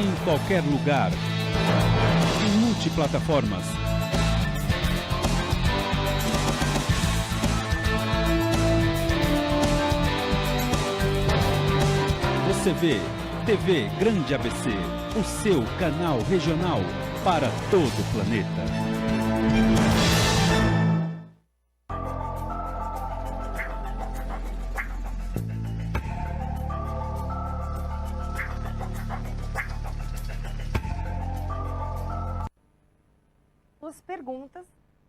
em qualquer lugar, em multiplataformas. Você vê TV Grande ABC, o seu canal regional para todo o planeta. Perguntas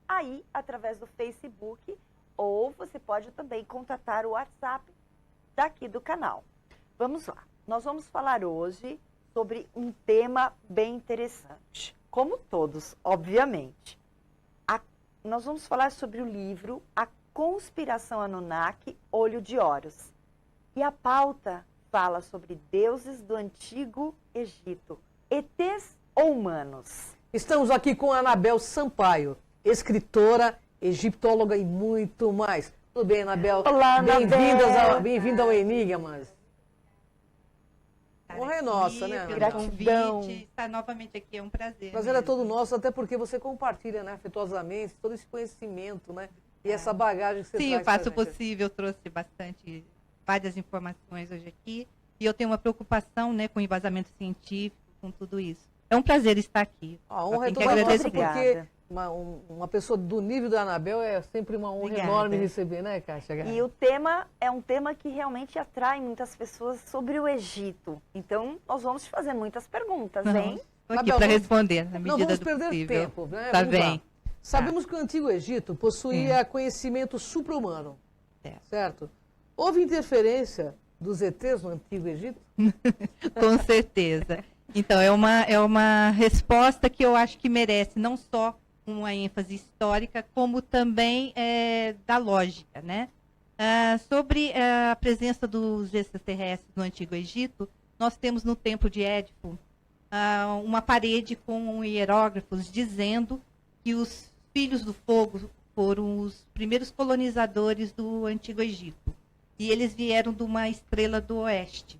aí através do Facebook, ou você pode também contatar o WhatsApp daqui do canal. Vamos lá, nós vamos falar hoje sobre um tema bem interessante, como todos, obviamente. Nós vamos falar sobre o livro A Conspiração Anunnaki, Olho de Horus. E a pauta fala sobre deuses do Antigo Egito, ETs ou humanos. Estamos aqui com a Anabel Sampaio, escritora, egiptóloga e muito mais. Tudo bem, Anabel? Olá, Anabel. Bem-vinda ao Enigmas. Honra é nossa, né, Anabel? Gratidão. Estar novamente aqui é um prazer. O prazer é todo nosso, até porque você compartilha, né, afetuosamente, todo esse conhecimento, né? E essa bagagem que você traz. Sim, eu faço o possível, eu trouxe várias informações hoje aqui. E eu tenho uma preocupação, né, com o embasamento científico, com tudo isso. É um prazer estar aqui. A honra é toda nossa, porque uma pessoa do nível da Anabel é sempre uma honra enorme receber, né, Kátia? E o tema é um tema que realmente atrai muitas pessoas sobre o Egito. Então, nós vamos te fazer muitas perguntas, hein? Estou aqui para responder, na medida do possível. Não vamos perder tempo, né? Tá bem. Sabemos que o Antigo Egito possuía conhecimento supra-humano, certo? Houve interferência dos ETs no Antigo Egito? Com certeza. Então, é uma resposta que eu acho que merece não só uma ênfase histórica, como também da lógica, né? Sobre a presença dos extraterrestres no Antigo Egito, nós temos no Templo de Édipo uma parede com hierógrafos dizendo que os filhos do fogo foram os primeiros colonizadores do Antigo Egito. E eles vieram de uma estrela do oeste,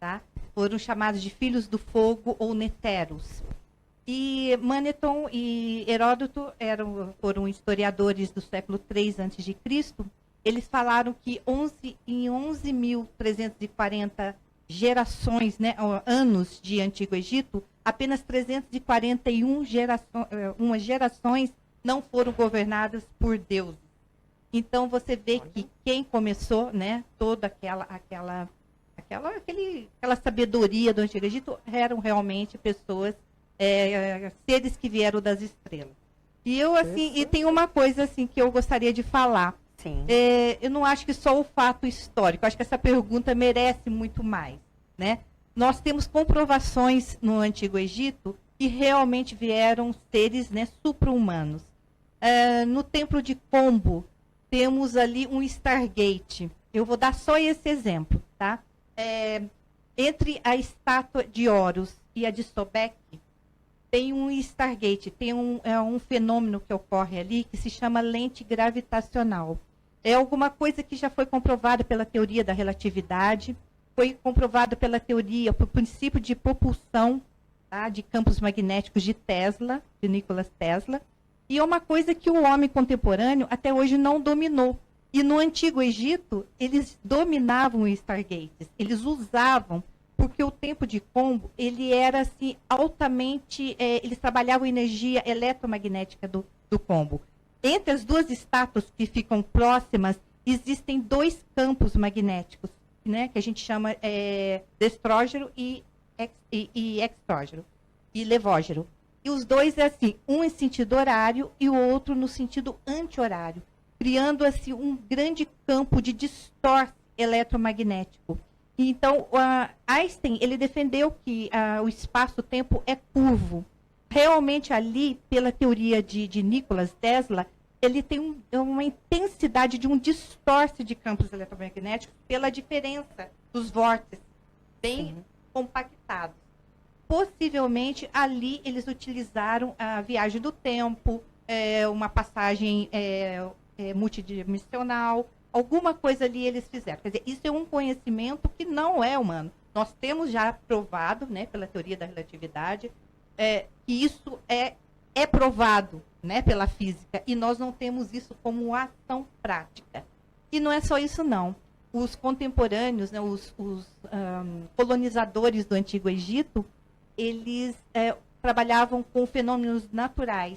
tá? Foram chamados de filhos do fogo ou neteros. E Maneton e Heródoto foram historiadores do século III a.C. Eles falaram que em 11.340 gerações, né, anos de Antigo Egito, apenas 341 gerações não foram governadas por deuses. Então você vê que quem começou, né, toda aquela sabedoria do Antigo Egito eram realmente pessoas, seres que vieram das estrelas. E eu e tem uma coisa assim que eu gostaria de falar. Sim. Eu não acho que só o fato histórico, eu acho que essa pergunta merece muito mais, né? Nós temos comprovações no Antigo Egito que realmente vieram seres, né, supra-humanos. No Templo de Combo temos ali um Stargate. Eu vou dar só esse exemplo, tá? Entre a estátua de Horus e a de Sobek, tem um Stargate, tem um fenômeno que ocorre ali que se chama lente gravitacional. É alguma coisa que já foi comprovada pela teoria da relatividade, foi comprovada pelo princípio de propulsão, tá, de campos magnéticos de Tesla, de Nikola Tesla, e é uma coisa que o homem contemporâneo até hoje não dominou. E no Antigo Egito, eles dominavam os Stargates, eles usavam, porque o Templo de Combo, ele era assim, altamente, eles trabalhavam energia eletromagnética do Combo. Entre as duas estátuas que ficam próximas, existem dois campos magnéticos, né, que a gente chama destrógeno e extrógeno, e levógeno. E os dois assim, um em sentido horário e o outro no sentido anti-horário, criando assim um grande campo de distorce eletromagnético. Então, Einstein, ele defendeu que o espaço-tempo é curvo. Realmente ali, pela teoria de Nikola Tesla, ele tem uma intensidade de um distorce de campos eletromagnéticos pela diferença dos vórtices, bem compactados. Possivelmente, ali eles utilizaram a viagem do tempo, uma passagem multidimensional, alguma coisa ali eles fizeram. Quer dizer, isso é um conhecimento que não é humano. Nós temos já provado, né, pela teoria da relatividade, que isso é provado, né, pela física, e nós não temos isso como ação prática. E não é só isso, não. Os contemporâneos, né, os colonizadores do Antigo Egito, eles trabalhavam com fenômenos naturais.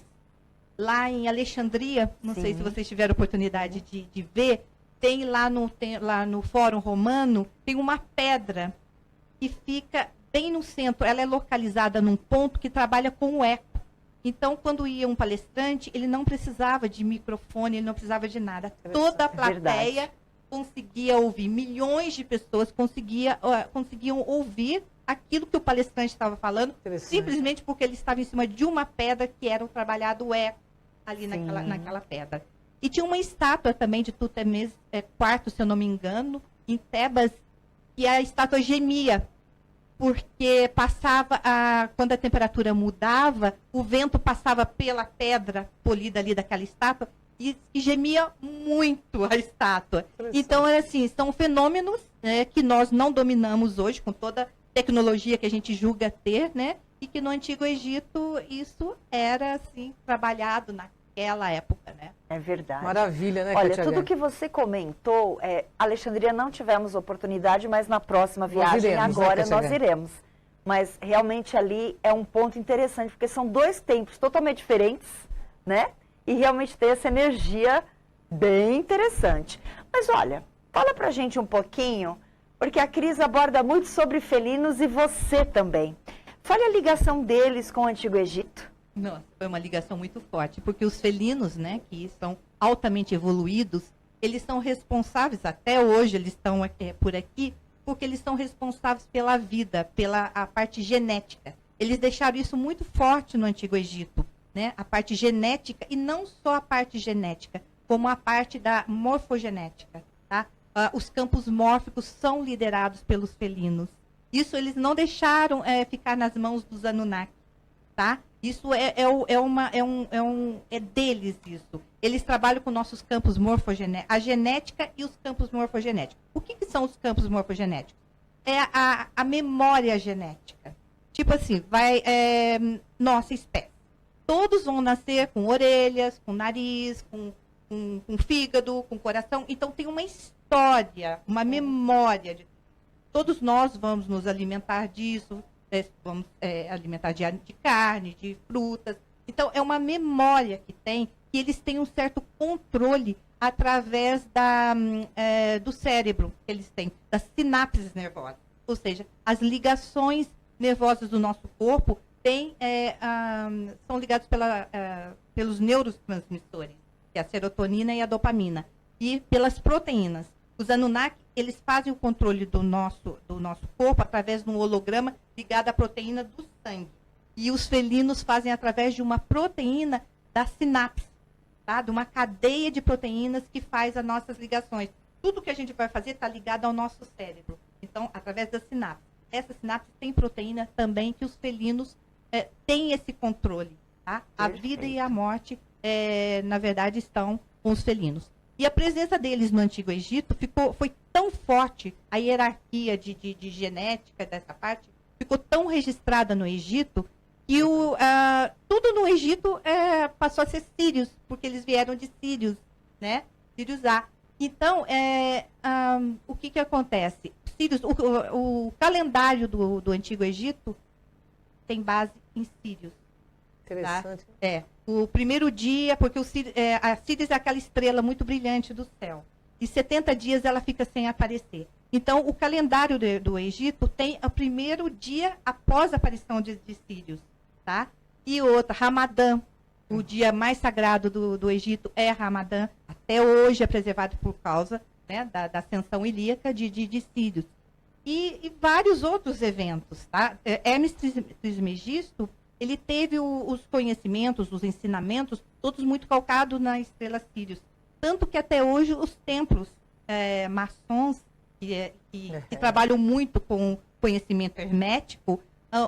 Lá em Alexandria, não sei se vocês tiveram oportunidade de ver, tem lá no Fórum Romano, tem uma pedra que fica bem no centro. Ela é localizada num ponto que trabalha com o eco. Então, quando ia um palestrante, ele não precisava de microfone, ele não precisava de nada. Toda a plateia conseguia ouvir. Milhões de pessoas conseguiam ouvir aquilo que o palestrante estava falando, simplesmente porque ele estava em cima de uma pedra que era o trabalhado eco ali naquela pedra. E tinha uma estátua também de Tutmés IV, se eu não me engano, em Tebas, que a estátua gemia, porque quando a temperatura mudava, o vento passava pela pedra polida ali daquela estátua e gemia muito a estátua. Então, assim, são fenômenos que nós não dominamos hoje, com toda a tecnologia que a gente julga ter, né? E que no Antigo Egito isso era, assim, trabalhado naquela época, né? É verdade. Maravilha, né, Olha, Katia? tudo que você comentou, Alexandria não tivemos oportunidade, mas na próxima viagem, agora nós iremos. Mas realmente ali é um ponto interessante, porque são dois tempos totalmente diferentes, né? E realmente tem essa energia bem interessante. Mas olha, fala pra gente um pouquinho, porque a Cris aborda muito sobre felinos e você também. Fale a ligação deles com o Antigo Egito. Nossa, foi uma ligação muito forte, porque os felinos, né, que são altamente evoluídos, eles são responsáveis, até hoje eles estão por aqui, porque eles são responsáveis pela vida, a parte genética. Eles deixaram isso muito forte no Antigo Egito, né, a parte genética, e não só a parte genética, como a parte da morfogenética, tá? Os campos mórficos são liderados pelos felinos. Isso eles não deixaram ficar nas mãos dos Anunnaki, tá? Isso é deles isso. Eles trabalham com nossos campos morfogenéticos, a genética e os campos morfogenéticos. O que são os campos morfogenéticos? É a memória genética. Tipo assim, nossa espécie. Todos vão nascer com orelhas, com nariz, com fígado, com coração. Então tem uma história, uma memória. Todos nós vamos nos alimentar disso. Vamos alimentar de carne, de frutas. Então, é uma memória que eles têm um certo controle através do cérebro que eles têm, das sinapses nervosas. Ou seja, as ligações nervosas do nosso corpo são ligadas pelos neurotransmissores, que é a serotonina e a dopamina, e pelas proteínas. Os Anunnaki, eles fazem o controle do nosso corpo através de um holograma ligado à proteína do sangue. E os felinos fazem através de uma proteína da sinapse, tá? De uma cadeia de proteínas que faz as nossas ligações. Tudo que a gente vai fazer está ligado ao nosso cérebro. Então, através da sinapse. Essa sinapse tem proteína também que os felinos têm esse controle. Tá? A vida e a morte, na verdade, estão com os felinos. E a presença deles no Antigo Egito foi tão forte, a hierarquia de genética dessa parte ficou tão registrada no Egito, que tudo no Egito passou a ser Sírios, porque eles vieram de Sírios, né? Sírios A. Então, o que acontece? Sírios, o calendário do Antigo Egito tem base em Sírios. Interessante. Tá? O primeiro dia, porque a Sírios é aquela estrela muito brilhante do céu. E 70 dias ela fica sem aparecer. Então, o calendário do Egito tem o primeiro dia após a aparição de Sírios. Tá? E outra, Ramadã. O dia mais sagrado do Egito é Ramadã. Até hoje é preservado por causa, né, da ascensão ilíaca de Sírios. E vários outros eventos. Tá? Hermes Trismegisto, ele teve os conhecimentos, os ensinamentos, todos muito calcados na estrela Sírios. Tanto que até hoje os templos maçons, que trabalham muito com conhecimento hermético,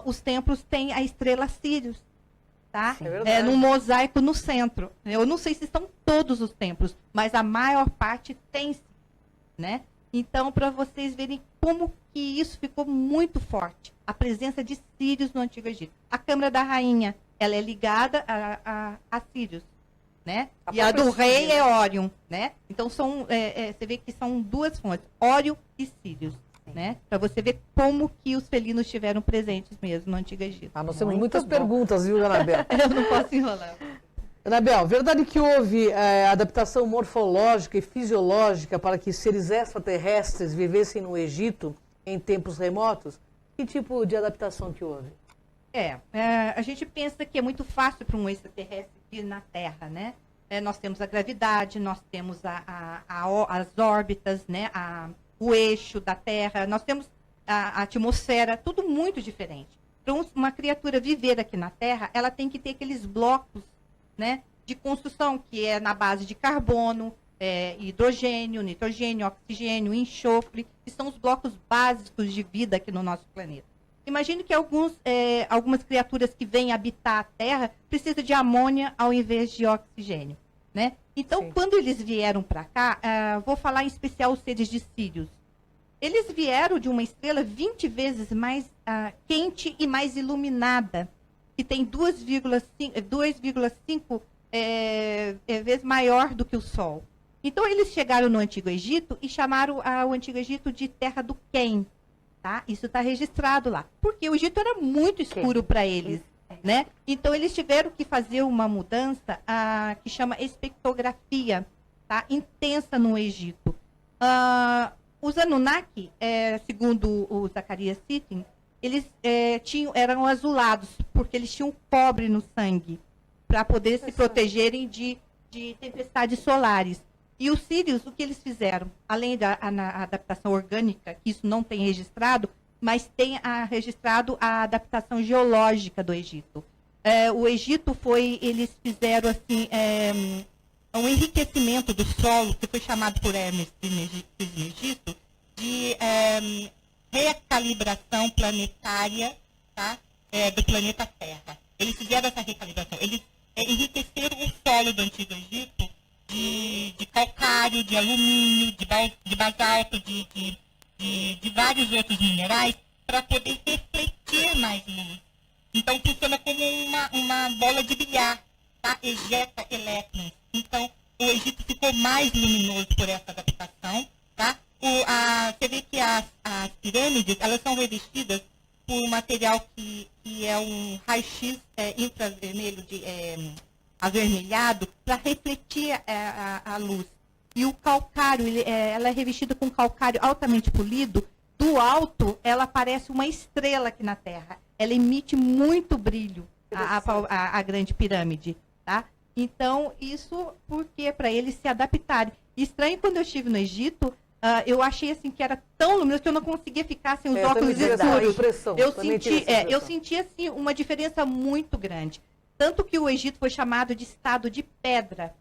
os templos têm a estrela Sírios, tá? Num mosaico no centro. Eu não sei se são todos os templos, mas a maior parte tem, né? Então, para vocês verem como que isso ficou muito forte, a presença de Sírios no Antigo Egito. A Câmara da Rainha, ela é ligada a Sírios, né? E a do rei é Órion, né? Então, você vê que são duas fontes, Órion e Sírios. Né? Para você ver como que os felinos estiveram presentes mesmo no Antigo Egito. Nós temos muitas perguntas, viu, Anabel? Eu não posso enrolar. Anabel, verdade que houve adaptação morfológica e fisiológica para que seres extraterrestres vivessem no Egito em tempos remotos? Que tipo de adaptação que houve? A gente pensa que é muito fácil para um extraterrestre vir na Terra, né? Nós temos a gravidade, nós temos as órbitas, né? O eixo da Terra, nós temos a atmosfera, tudo muito diferente. Para uma criatura viver aqui na Terra, ela tem que ter aqueles blocos, né, de construção, que é na base de carbono, hidrogênio, nitrogênio, oxigênio, enxofre, que são os blocos básicos de vida aqui no nosso planeta. Imagine que algumas criaturas que vêm habitar a Terra precisam de amônia ao invés de oxigênio, né? Então, sim, quando eles vieram para cá, vou falar em especial os seres de Sírios. Eles vieram de uma estrela 20 vezes mais quente e mais iluminada, que tem 2,5 vezes maior do que o Sol. Então, eles chegaram no Antigo Egito e chamaram o Antigo Egito de Terra do Quem. Tá? Isso está registrado lá. Porque o Egito era muito escuro para eles. Né? Então, eles tiveram que fazer uma mudança que chama espectrografia, tá? Intensa no Egito. Os Anunnaki, segundo o Zacarias Sitchin, eles eram azulados, porque eles tinham cobre no sangue, para poder se protegerem de tempestades solares. E os sírios, o que eles fizeram? Além da adaptação orgânica, que isso não tem registrado, mas tem registrado a adaptação geológica do Egito. O Egito eles fizeram assim, um enriquecimento do solo, que foi chamado por Hermes Trismegisto, de recalibração planetária, tá? Do planeta Terra. Eles fizeram essa recalibração. Eles enriqueceram o solo do Antigo Egito de calcário, de alumínio, de basalto, de vários outros minerais, para poder refletir mais luz. Então, funciona como uma bola de bilhar, tá? Ejeta elétrons. Então, o Egito ficou mais luminoso por essa adaptação, tá? Você vê que as pirâmides, elas são revestidas por um material que é um raio-x infravermelho, avermelhado, para refletir a luz. E o calcário, ela é revestida com calcário altamente polido. Do alto, ela parece uma estrela aqui na Terra. Ela emite muito brilho, a grande pirâmide, tá? Então, isso porque para eles se adaptarem. Estranho, quando eu estive no Egito, eu achei assim que era tão luminoso que eu não conseguia ficar sem os óculos escuros. Eu senti assim uma diferença muito grande. Tanto que o Egito foi chamado de estado de pedra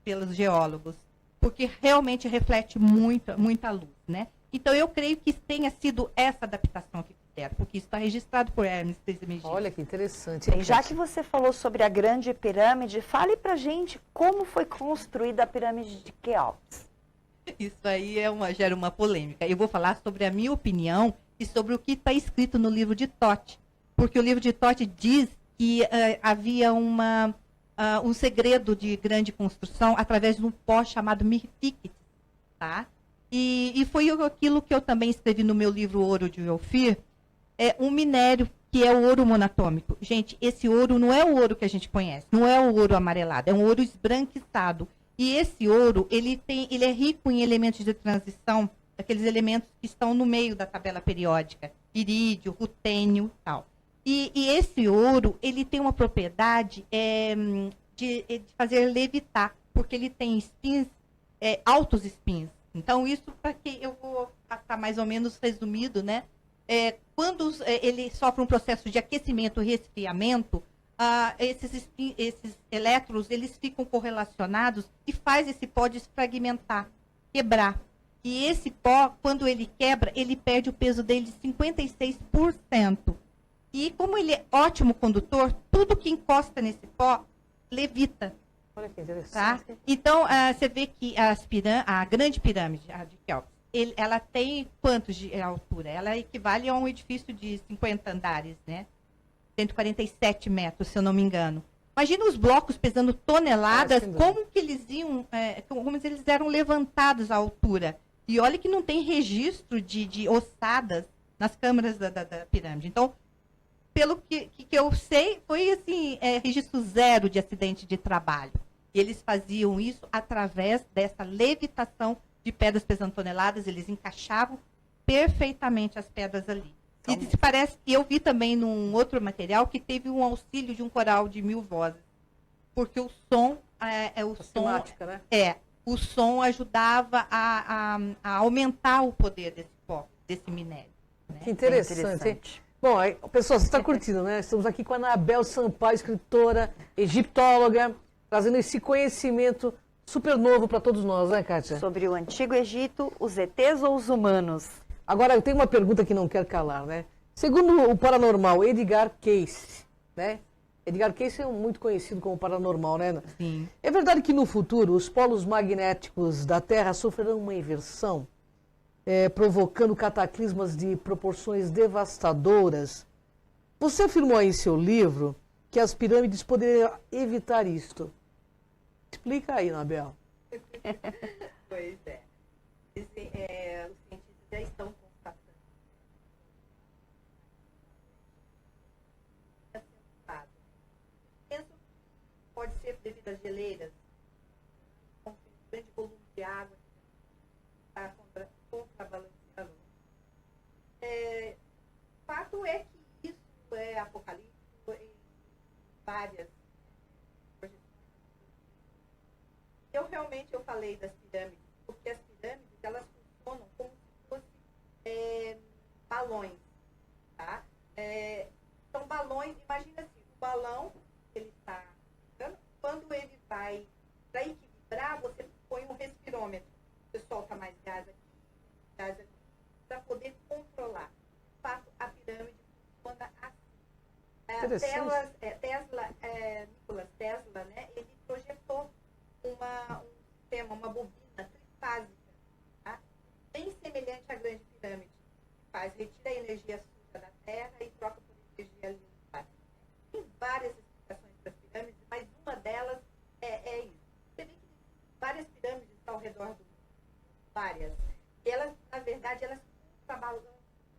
pelos geólogos, porque realmente reflete muita luz, né? Então, eu creio que tenha sido essa adaptação que fizeram, porque isso está registrado por Hermes Trismegisto. Olha que interessante. Bem, já que você falou sobre a Grande Pirâmide, fale pra gente como foi construída a Pirâmide de Quéops. Isso aí gera uma polêmica. Eu vou falar sobre a minha opinião e sobre o que está escrito no livro de Thoth, porque o livro de Thoth diz que havia um segredo de grande construção através de um pó chamado Mirfic, tá? E foi aquilo que eu também escrevi no meu livro Ouro de Ofir, um minério que é o ouro monatômico. Gente, esse ouro não é o ouro que a gente conhece, não é o ouro amarelado, é um ouro esbranquiçado. E esse ouro, ele é rico em elementos de transição, aqueles elementos que estão no meio da tabela periódica, irídio, rutênio e tal. E esse ouro, ele tem uma propriedade de fazer levitar, porque ele tem spins, altos spins. Então, isso para que eu vou passar mais ou menos resumido, né? Quando ele sofre um processo de aquecimento e resfriamento, esses elétrons, eles ficam correlacionados e faz esse pó desfragmentar, quebrar. E esse pó, quando ele quebra, ele perde o peso dele de 56%. E como ele é ótimo condutor, tudo que encosta nesse pó levita. Olha que interessante. Tá? Então, você vê que a Grande Pirâmide, a de Quéops, ela tem quantos de altura? Ela equivale a um edifício de 50 andares, né? 147 metros, se eu não me engano. Imagina os blocos pesando toneladas, como que eles iam, como eles eram levantados à altura. E olha que não tem registro de ossadas nas câmaras da pirâmide. Então, pelo que eu sei, foi assim, registro zero de acidente de trabalho. E eles faziam isso através dessa levitação de pedras pesando toneladas, eles encaixavam perfeitamente as pedras ali. E se parece que eu vi também num outro material que teve um auxílio de um coral de 1000 vozes. Porque o som Sistemática, né? O som ajudava a aumentar o poder desse minério. Né? Que interessante, hein? Bom, pessoal, você está curtindo, né? Estamos aqui com a Anabel Sampaio, escritora, egiptóloga, trazendo esse conhecimento super novo para todos nós, né, Kátia? Sobre o Antigo Egito, os ETs ou os humanos? Agora, eu tenho uma pergunta que não quero calar, né? Segundo o paranormal Edgar Cayce, né? Edgar Cayce é muito conhecido como paranormal, né? Sim. É verdade que no futuro os polos magnéticos da Terra sofrerão uma inversão, provocando cataclismas de proporções devastadoras? Você afirmou aí em seu livro que as pirâmides poderiam evitar isto. Explica aí, Anabel. Pois é. Os cientistas já estão constatando. Penso que pode ser devido às geleiras, com um grande volume de água que está contrabalanceando. O fato é que isso é apocalíptico em várias projeções. Eu falei das pirâmides, porque as pirâmides, elas funcionam como se fossem balões, tá? São balões, imagina assim, o balão, ele está, quando ele vai, para equilibrar, você põe um respirômetro, você solta mais gás aqui, para poder controlar. De fato, a pirâmide funciona assim. Nikola Tesla, né, ele projetou uma bobina trifásica, tá? Bem semelhante à grande pirâmide, que retira a energia suja da Terra e troca por energia limpa. Tem várias explicações para as pirâmides, mas uma delas é isso. Você vê que várias pirâmides ao redor do mundo, várias. Elas, na verdade, elas trabalham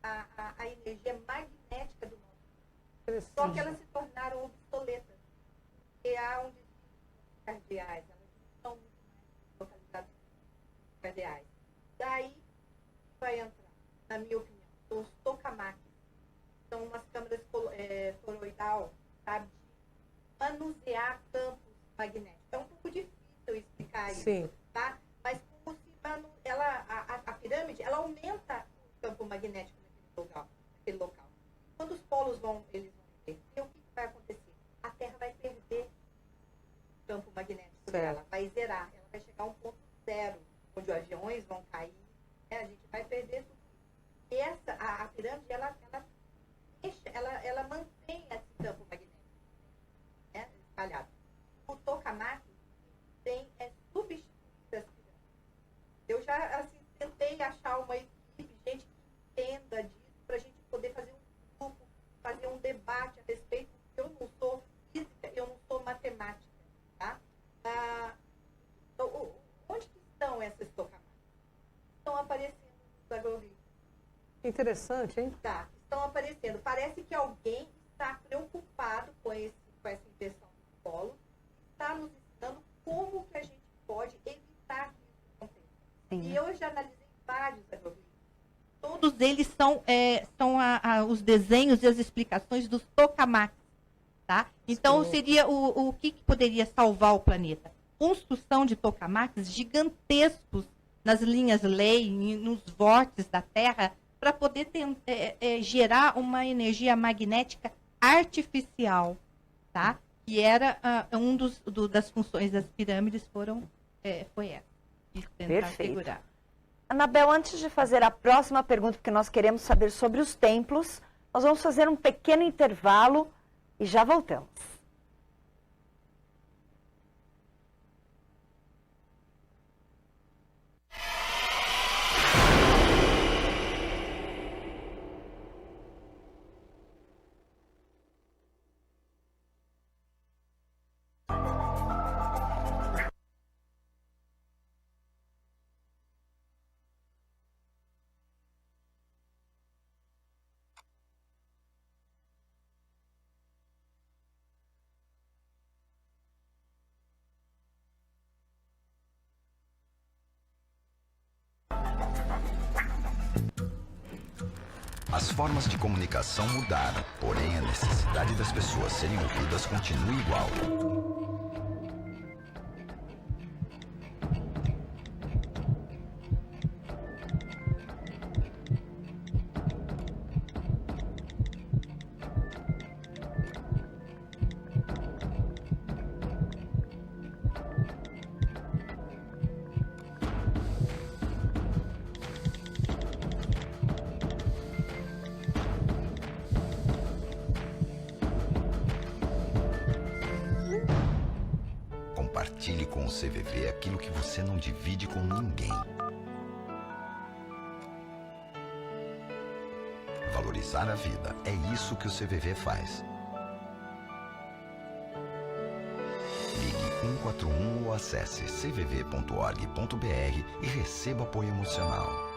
a energia magnética do nosso. Só que elas se tornaram obsoletas. E há um cardeais, elas não são muito mais localizadas em cardeais. Daí vai entrar, na minha opinião, são os tokamaks. São umas câmeras toroidal, sabe? De manusear campos magnéticos. É um pouco difícil explicar isso, tá? Mas como se a pirâmide, ela aumenta o campo magnético naquele local. Quando os polos eles vão inverter, o que vai acontecer? A Terra vai perder o campo magnético dela, vai zerar, ela vai chegar a um ponto zero, onde os aviões vão cair, né? A gente vai perder tudo. E a pirâmide, ela mantém esse campo magnético, né? Espalhado. O tokamak substituir as pirâmides. Eu já tentei achar uma equipe, gente que entenda disso, para a gente poder fazer um grupo, fazer um debate a respeito. Eu não sou física, eu não sou matemática, tá? Então, onde que estão essas tokamaks? Estão aparecendo nos algoritmos. Interessante, hein? Tá, estão aparecendo. Parece que alguém está preocupado com essa inversão do polo, está nos ensinando como que a gente pode evitar que isso aconteça. Sim. E eu já analisei vários algoritmos. Todos eles são os desenhos e as explicações dos tokamaks, tá? Então, seria o que poderia salvar o planeta? Construção de tokamaks gigantescos nas linhas lei, nos vórtices da Terra, para poder gerar uma energia magnética artificial, tá? Que era das funções das pirâmides foi essa. De tentar segurar. Anabel, antes de fazer a próxima pergunta, porque nós queremos saber sobre os templos, nós vamos fazer um pequeno intervalo e já voltamos. As formas de comunicação mudaram, porém a necessidade das pessoas serem ouvidas continua igual. Compartilhe com o CVV aquilo que você não divide com ninguém. Valorizar a vida, é isso que o CVV faz. Ligue 141 ou acesse cvv.org.br e receba apoio emocional.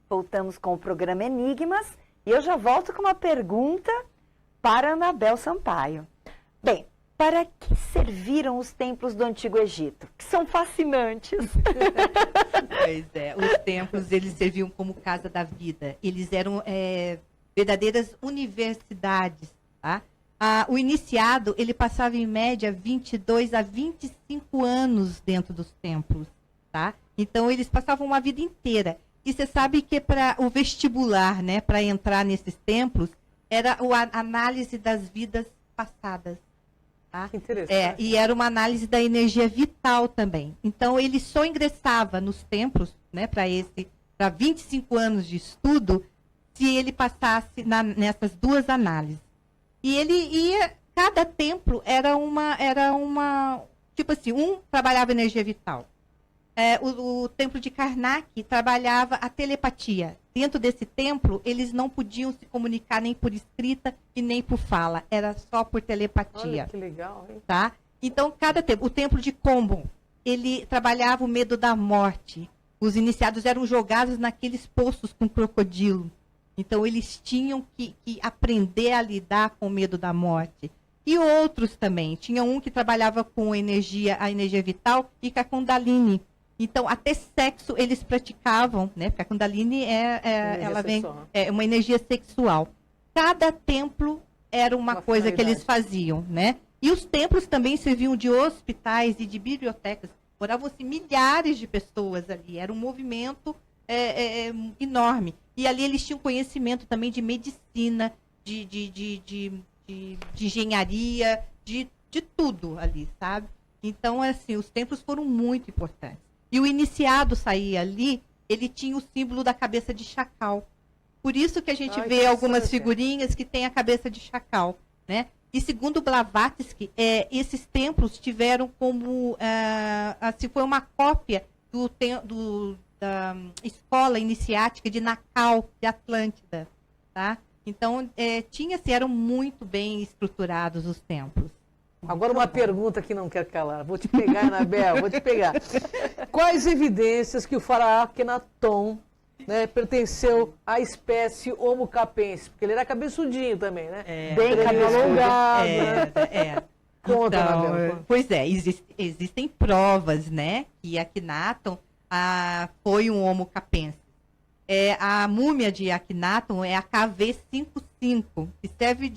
Voltamos com o programa Enigmas e eu já volto com uma pergunta para Anabel Sampaio. Bem, para que serviram os templos do Antigo Egito? Que são fascinantes. Pois é, os templos, eles serviam como casa da vida. Eles eram verdadeiras universidades, tá? O iniciado, ele passava em média 22 a 25 anos dentro dos templos, tá? Então, eles passavam uma vida inteira. E você sabe que para o vestibular, né, para entrar nesses templos, era a análise das vidas passadas. Tá? Que interessante. E era uma análise da energia vital também. Então, ele só ingressava nos templos, né, para 25 anos de estudo, se ele passasse nessas duas análises. E ele ia, cada templo era uma, tipo assim, um trabalhava energia vital. O templo de Karnak trabalhava a telepatia. Dentro desse templo, eles não podiam se comunicar nem por escrita e nem por fala. Era só por telepatia. Olha que legal, hein? Tá? Então, cada templo. O templo de Kombon, ele trabalhava o medo da morte. Os iniciados eram jogados naqueles poços com crocodilo. Então, eles tinham que aprender a lidar com o medo da morte. E outros também. Tinha um que trabalhava com a energia vital e com a Kundalini. Então, até sexo eles praticavam, né? Porque a Kundalini é uma energia sexual. Cada templo era uma coisa que eles faziam, né? E os templos também serviam de hospitais e de bibliotecas. Moravam-se milhares de pessoas ali. Era um movimento enorme. E ali eles tinham conhecimento também de medicina, de engenharia, de tudo ali, sabe? Então, assim, os templos foram muito importantes. E o iniciado saía ali, ele tinha o símbolo da cabeça de chacal. Por isso que a gente vê algumas figurinhas que tem a cabeça de chacal, né? E segundo Blavatsky, esses templos tiveram como, assim, foi uma cópia da escola iniciática de Nakal, de Atlântida, tá? Então, eram muito bem estruturados os templos. Agora uma pergunta que não quer calar. Vou te pegar, Anabel, vou te pegar. Quais evidências que o faraó Akhenaton, né, pertenceu à espécie Homo capense? Porque ele era cabeçudinho também, né? Bem cabelo alongado. Conta, então, Anabel. pois é, existem provas, né, que Akhenaton foi um Homo capense. A múmia de Akhenaton é a KV55, que serve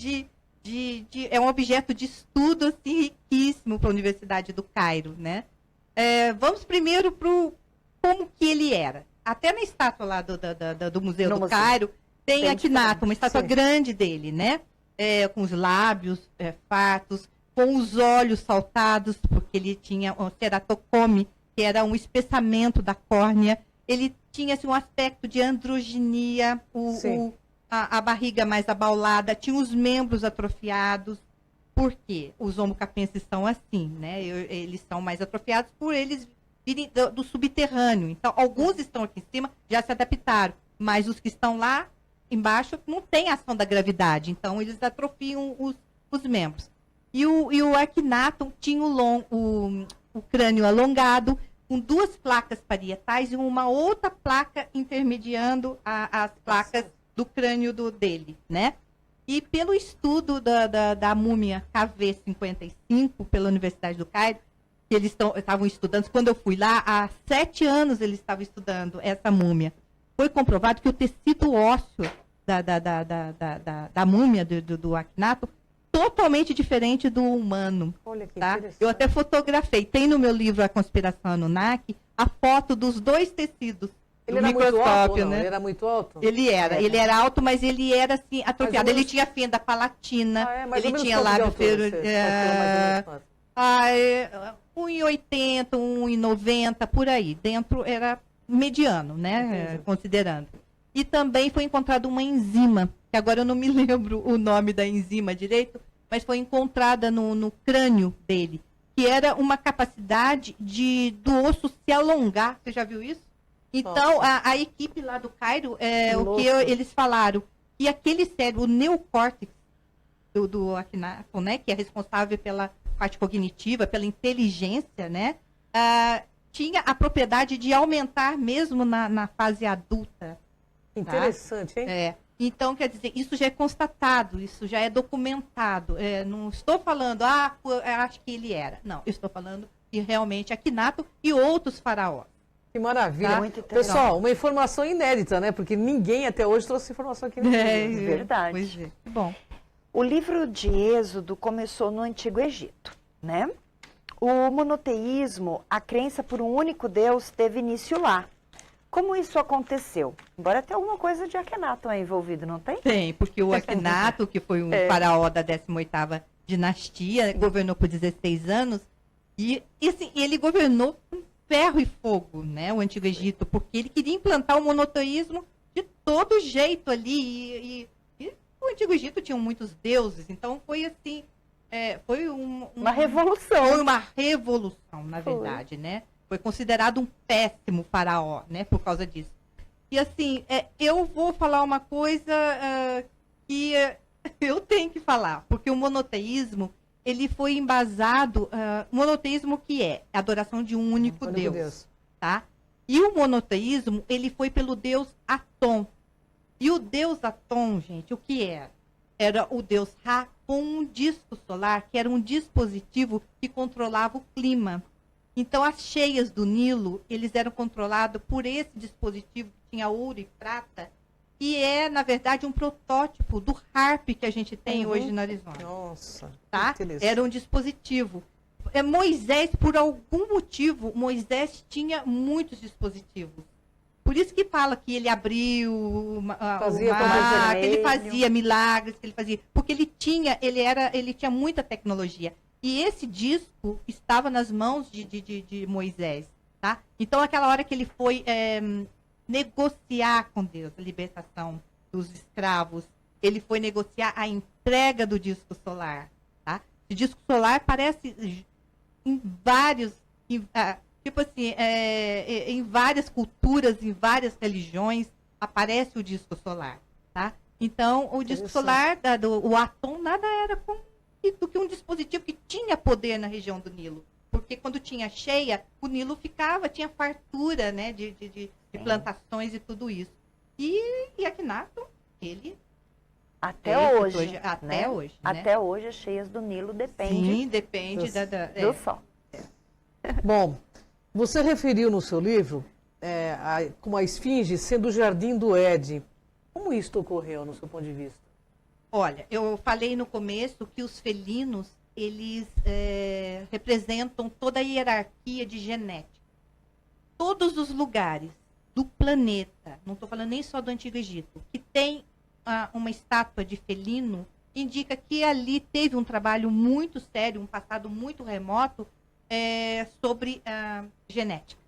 é um objeto de estudo assim, riquíssimo para a Universidade do Cairo, né? Vamos primeiro para como que ele era. Até na estátua lá do Museu do Cairo tem Akhenaton, uma estátua grande dele, né? Com os lábios fartos, com os olhos saltados, porque ele tinha um ceratocome, que era um espessamento da córnea. Ele tinha assim, um aspecto de androginia, a barriga mais abaulada, tinha os membros atrofiados. Por quê? Os Homo capenses são assim, né? Eles são mais atrofiados por eles virem do subterrâneo. Então, alguns estão aqui em cima, já se adaptaram, mas os que estão lá embaixo não têm ação da gravidade, então eles atrofiam os membros. E o Akhenaton tinha o crânio alongado, com duas placas parietais e uma outra placa intermediando as placas do crânio dele, né? E pelo estudo da múmia KV55, pela Universidade do Cairo, que eles estavam estudando, quando eu fui lá, há 7 anos eles estavam estudando essa múmia. Foi comprovado que o tecido ósseo da múmia do Akhenaton totalmente diferente do humano. Olha que tá? interessante. Eu até fotografei, tem no meu livro A Conspiração Anunnaki, a foto dos 2 tecidos. Ele do era muito alto, microscópio, não? né? Ele era muito alto? Ele era alto, mas ele era assim, atrofiado. menos- Ele tinha fenda palatina, Mais ou ele menos tinha quanto de lábio altura você calcula mais ou menos quanto? 1,80, 1,90, por aí. Dentro era mediano, né? Entendi. Considerando. E também foi encontrada uma enzima, que agora eu não me lembro o nome da enzima direito, mas foi encontrada no crânio dele, que era uma capacidade do osso se alongar. Você já viu isso? Então, a equipe lá do Cairo, eles falaram, que aquele cérebro, o neocórtex do Akhenaton, né, que é responsável pela parte cognitiva, pela inteligência, né, tinha a propriedade de aumentar mesmo na fase adulta. Interessante, hein? Então, quer dizer, isso já é constatado, isso já é documentado. Não estou falando, acho que ele era. Não, eu estou falando que realmente Akhenaton e outros faraós. Que maravilha. Tá? Muito interessante. Pessoal, uma informação inédita, né? Porque ninguém até hoje trouxe informação aqui no livro. Verdade. Pois é. Bom. O livro de Êxodo começou no Antigo Egito, né? O monoteísmo, a crença por um único Deus, teve início lá. Como isso aconteceu? Embora tenha alguma coisa de Akhenaton aí envolvido, não tem? Tem, porque o Akhenaton, que foi um faraó da 18ª dinastia, governou por 16 anos, e assim, ele governou com ferro e fogo, né, o Antigo Egito, porque ele queria implantar o monoteísmo de todo jeito ali, e o Antigo Egito tinha muitos deuses, então foi assim, foi uma revolução. Foi uma revolução, na verdade, né? Foi considerado um péssimo faraó, né, por causa disso. E assim, eu vou falar uma coisa que eu tenho que falar, porque o monoteísmo, ele foi embasado, monoteísmo que é a adoração de um único Deus, tá? E o monoteísmo, ele foi pelo deus Atom. E o deus Atom, gente, o que era? Era o deus Ra com um disco solar, que era um dispositivo que controlava o clima. Então, as cheias do Nilo, eles eram controlados por esse dispositivo que tinha ouro e prata, e na verdade, um protótipo do HAARP que a gente tem hoje no Arizona. Nossa, tá? Era um dispositivo. Moisés, por algum motivo, Moisés tinha muitos dispositivos. Por isso que fala que ele abriu o mar, que ele fazia milagres, que ele fazia. Porque ele tinha muita tecnologia. E esse disco estava nas mãos de Moisés, tá? Então, aquela hora que ele foi negociar com Deus a libertação dos escravos, ele foi negociar a entrega do disco solar, tá? O disco solar aparece em vários, tipo assim, em várias culturas, em várias religiões, aparece o disco solar, tá? Então, o disco solar, o Atom, nada era do que um dispositivo que tinha poder na região do Nilo. Porque quando tinha cheia, o Nilo tinha fartura, né, de plantações e tudo isso. E Akhenaton, ele... Até hoje. Né? Até hoje, as cheias do Nilo dependem. Sim, depende do sol. Bom, você referiu no seu livro como a esfinge sendo o jardim do Éden. Como isso ocorreu, no seu ponto de vista? Olha, eu falei no começo que os felinos, eles representam toda a hierarquia de genética. Todos os lugares do planeta, não estou falando nem só do Antigo Egito, que tem uma estátua de felino, indica que ali teve um trabalho muito sério, um passado muito remoto, sobre genética.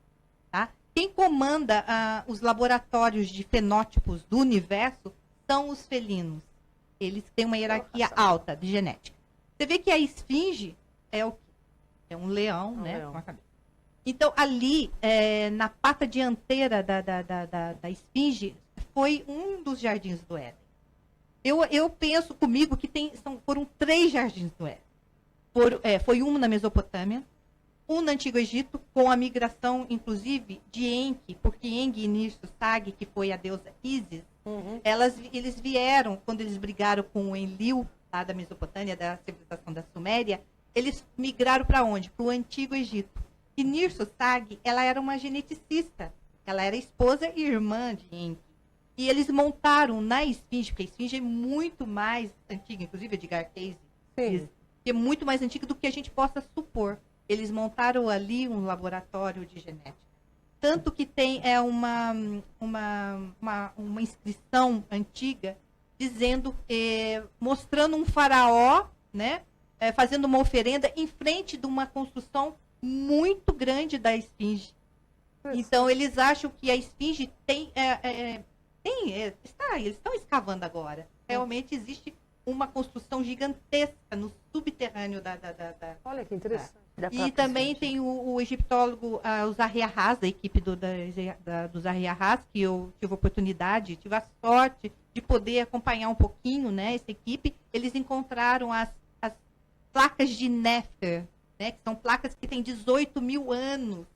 Tá? Quem comanda os laboratórios de fenótipos do universo são os felinos. Eles têm uma hierarquia alta de genética. Você vê que a esfinge é o quê? É um leão, né? Com a cabeça. Então, ali, na pata dianteira da esfinge, foi um dos jardins do Éden. Eu penso comigo que foram 3 jardins do Éden. Foi um na Mesopotâmia, um no Antigo Egito, com a migração, inclusive, de Enki, porque Enki e Nishtu-Sag, que foi a deusa Ísis, Eles vieram, quando eles brigaram com o Enlil, lá da Mesopotâmia, da civilização da Suméria, eles migraram para onde? Para o Antigo Egito. E Nirsosag, ela era uma geneticista. Ela era esposa e irmã de Enki. E eles montaram na Esfinge, porque a Esfinge é muito mais antiga, inclusive Edgar Cayce, que é muito mais antiga do que a gente possa supor. Eles montaram ali um laboratório de genética. Tanto que tem uma inscrição antiga dizendo, mostrando um faraó, né, fazendo uma oferenda em frente de uma construção muito grande da Esfinge. Então, eles acham que a Esfinge eles estão escavando agora. Realmente existe uma construção gigantesca no subterrâneo da... Olha que interessante. E também tem o egiptólogo, o Zahi Hawass, da equipe do Zahi Hawass, que eu tive a oportunidade, tive a sorte de poder acompanhar um pouquinho, né, essa equipe. Eles encontraram as placas de Nefer, né, que são placas que têm 18 mil anos,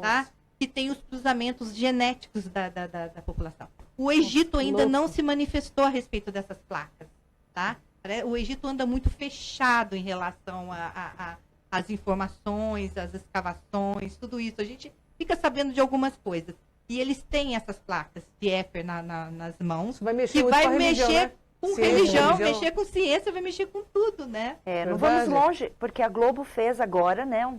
tá? Que tem os cruzamentos genéticos da população. O Egito ainda não se manifestou a respeito dessas placas, tá? O Egito anda muito fechado em relação às informações, às escavações, tudo isso. A gente fica sabendo de algumas coisas. E eles têm essas placas de Éfer nas mãos. Isso vai mexer que vai religião, mexer né? com religião, mexer com ciência, vai mexer com tudo, né? Não vamos longe, porque a Globo fez agora, né,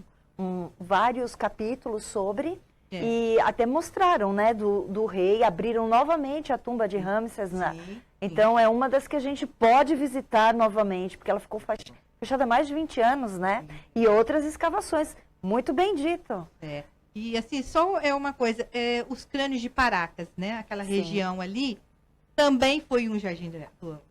vários capítulos sobre... E até mostraram, né, do rei, abriram novamente a tumba de Ramsés. Então, é uma das que a gente pode visitar novamente, porque ela ficou fechada há mais de 20 anos, né? E outras escavações. Muito bem dito. E assim, só uma coisa, os crânios de Paracas, né, aquela região ali, também foi um jardim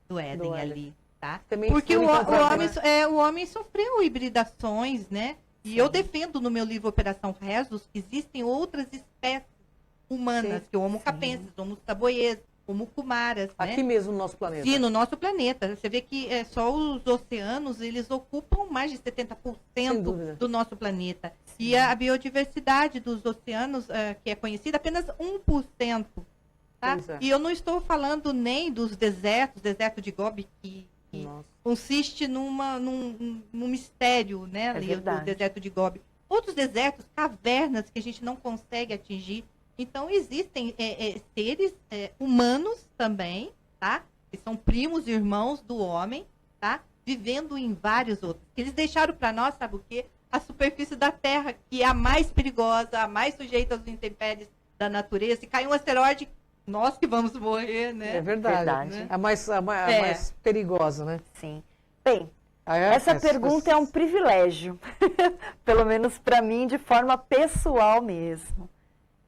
do Éden ali, tá? Também porque o homem sofreu hibridações, né? E eu defendo no meu livro Operação Rhesus que existem outras espécies humanas, que é o Homo capensis, Homo saboiensis, Homo cumaras. Aqui mesmo no nosso planeta. Sim, no nosso planeta. Você vê que só os oceanos, eles ocupam mais de 70% do nosso planeta. Sim. E a biodiversidade dos oceanos, que é conhecida, apenas 1%. Tá? E eu não estou falando nem dos desertos, deserto de Gobi, que consiste num mistério, né, ali, do deserto de Gobi. Outros desertos, cavernas que a gente não consegue atingir. Então, existem seres humanos também, tá? Que são primos, irmãos do homem, tá? Vivendo em vários outros. Que eles deixaram para nós, sabe o quê? A superfície da Terra, que é a mais perigosa, a mais sujeita às intempéries da natureza. Se cair um asteroide, nós que vamos morrer, né? É verdade. Né? A mais perigosa, né? Sim. Bem, essa pergunta é um privilégio. Pelo menos para mim, de forma pessoal mesmo.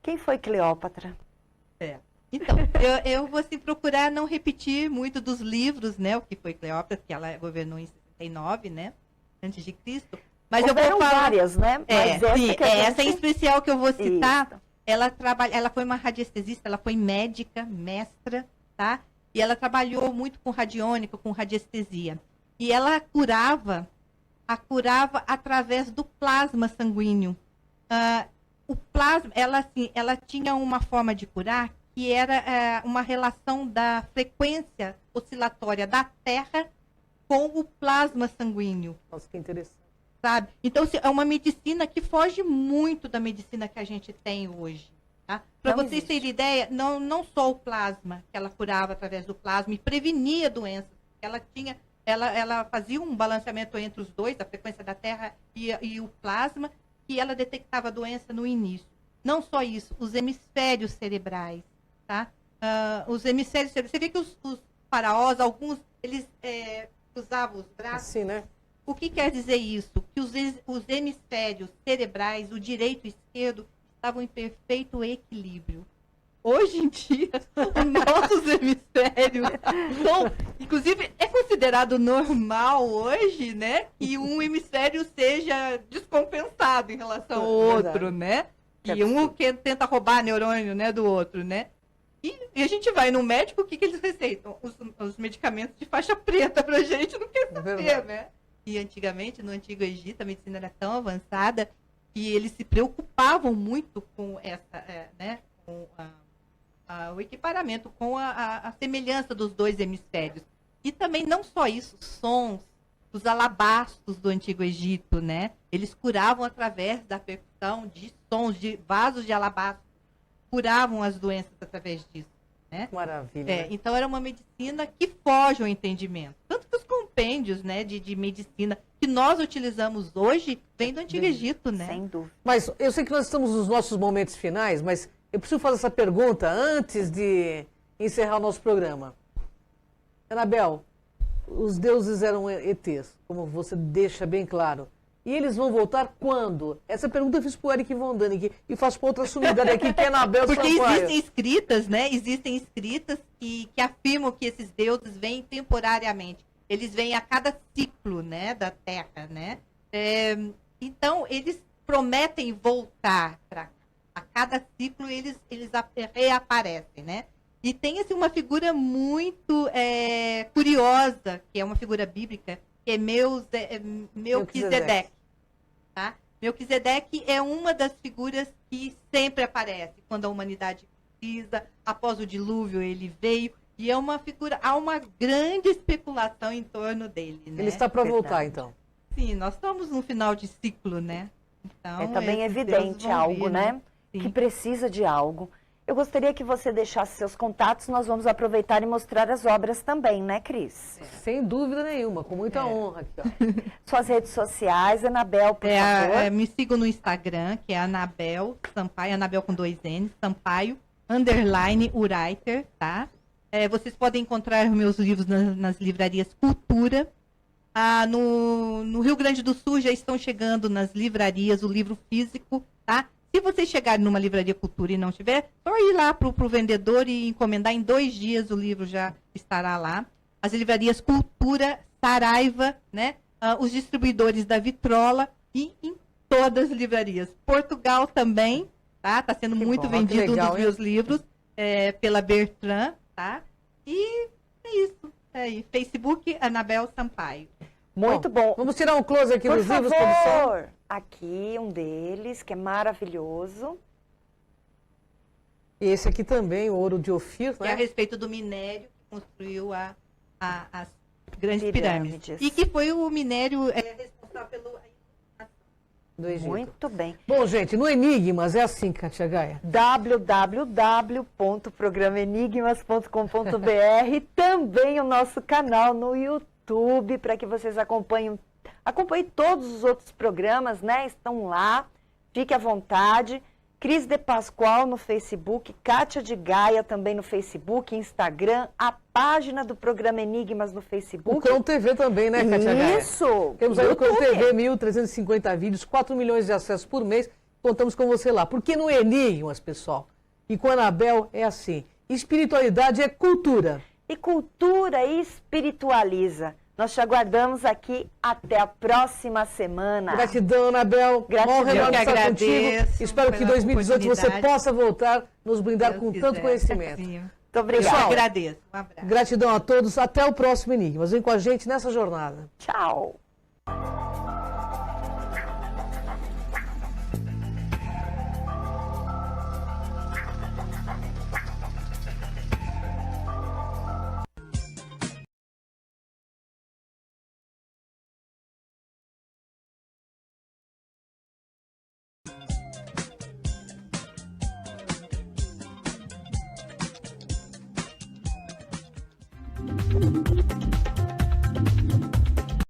Quem foi Cleópatra? Então, eu vou assim, procurar não repetir muito dos livros, né? O que foi Cleópatra, que ela governou em 69, né? Antes de Cristo. Mas eu vou falar várias, né? Mas essa em especial que eu vou citar... Isso. Ela foi uma radiestesista, ela foi médica, mestra, tá? E ela trabalhou muito com radiônica, com radiestesia. E ela curava através do plasma sanguíneo. O plasma, ela tinha uma forma de curar que era uma relação da frequência oscilatória da Terra com o plasma sanguíneo. Nossa, que interessante. Sabe? Então, é uma medicina que foge muito da medicina que a gente tem hoje. Tá? Para vocês terem ideia, não só o plasma, que ela curava através do plasma e prevenia doenças. Ela fazia um balanceamento entre os dois, a frequência da Terra e o plasma, e ela detectava a doença no início. Não só isso, os hemisférios cerebrais. Tá? Os hemisférios cerebrais. Você vê que os faraós, alguns, eles usavam os braços. Assim, né? O que quer dizer isso? Que os hemisférios cerebrais, o direito e o esquerdo, estavam em perfeito equilíbrio. Hoje em dia, os nossos hemisférios são, inclusive, é considerado normal hoje, né? Que um hemisfério seja descompensado em relação ao outro, né? E um que tenta roubar neurônio, né, do outro, né? E a gente vai no médico, o que eles receitam? Os medicamentos de faixa preta pra gente, não quer saber, né? E antigamente, no Antigo Egito, a medicina era tão avançada que eles se preocupavam muito com essa, né, com o equiparamento com a semelhança dos dois hemisférios. E também não só isso, sons, os alabastros do Antigo Egito, né? Eles curavam através da percussão de sons, de vasos de alabastro, curavam as doenças através disso, né? Maravilha. É, então era uma medicina que foge ao entendimento. Tanto que os compêndios, né, de medicina que nós utilizamos hoje vêm do Antigo Egito, né? Sem dúvida. Mas eu sei que nós estamos nos nossos momentos finais, mas eu preciso fazer essa pergunta antes de encerrar o nosso programa. Anabel, os deuses eram ETs, como você deixa bem claro. E eles vão voltar quando? Essa pergunta eu fiz para o Eric Von Däniken e faço para outra sumidade aqui, que é Anabel Porque Sampaio. existem escritas, né? Existem escritas que afirmam que esses deuses vêm temporariamente. Eles vêm a cada ciclo, né, da Terra, né? Então, eles prometem voltar a cada ciclo, eles reaparecem, né? E tem assim, uma figura muito curiosa, que é uma figura bíblica, que é Melquisedeque. Tá? Melquisedeque é uma das figuras que sempre aparece quando a humanidade precisa. Após o dilúvio, ele veio. E é uma figura, há uma grande especulação em torno dele. Né? Ele está para voltar, Verdade. então. Sim, nós estamos no final de ciclo, né? Então, É também esses evidente deuses vão algo, vir, né? Sim. Que precisa de algo. Eu gostaria que você deixasse seus contatos, nós vamos aproveitar e mostrar as obras também, né, Cris? Sem dúvida nenhuma, com muita honra aqui, ó. Suas redes sociais, Anabel, por favor. Me sigam no Instagram, que é Anabel Sampaio, Anabel com 2 N, Sampaio, _ Urayter, tá? Vocês podem encontrar meus livros nas livrarias Cultura. No Rio Grande do Sul já estão chegando nas livrarias o livro físico, tá? Se vocês chegarem numa livraria Cultura e não tiver, só ir lá para o vendedor e encomendar. Em 2 dias o livro já estará lá. As livrarias Cultura, Saraiva, né? Os distribuidores da Vitrola e em todas as livrarias. Portugal também, tá? Está sendo Que muito bom, vendido que legal, um dos meus livros pela Bertrand, tá? E é isso. Aí, Facebook, Anabel Sampaio. Muito bom. Vamos tirar um close aqui Por nos livros, produção? favor, aqui um deles, que é maravilhoso. E esse aqui também, o Ouro de Ofir, Que é a né? respeito do minério que construiu as grandes Pirâmides. pirâmides. E que foi o minério responsável pelo... Do Egito. Muito bem. Bom, gente, no Enigmas é assim, Kátia Gaia. www.programaenigmas.com.br, também o nosso canal no YouTube, para que vocês acompanhem todos os outros programas, né? Estão lá, fique à vontade. Cris de Pascoal no Facebook, Kátia de Gaia também no Facebook, Instagram, a página do programa Enigmas no O Facebook. Cão TV também, né, Kátia Gaia? Isso! Temos aí o Cão YouTube. TV, 1.350 vídeos, 4 milhões de acessos por mês. Contamos com você lá. Porque no Enigmas, pessoal, e com a Anabel é assim. Espiritualidade é cultura. E cultura espiritualiza. Nós te aguardamos aqui até a próxima semana. Gratidão, Anabel. Gratidão. Honra Eu enorme que estar contigo. agradeço Espero que em pela 2018 você oportunidade. possa voltar, nos brindar Deus com quiser. tanto conhecimento. Sim. Muito Eu obrigada. Pessoal, agradeço. Um abraço. Gratidão a todos. Até o próximo Enigmas. Vem com a gente nessa jornada. Tchau.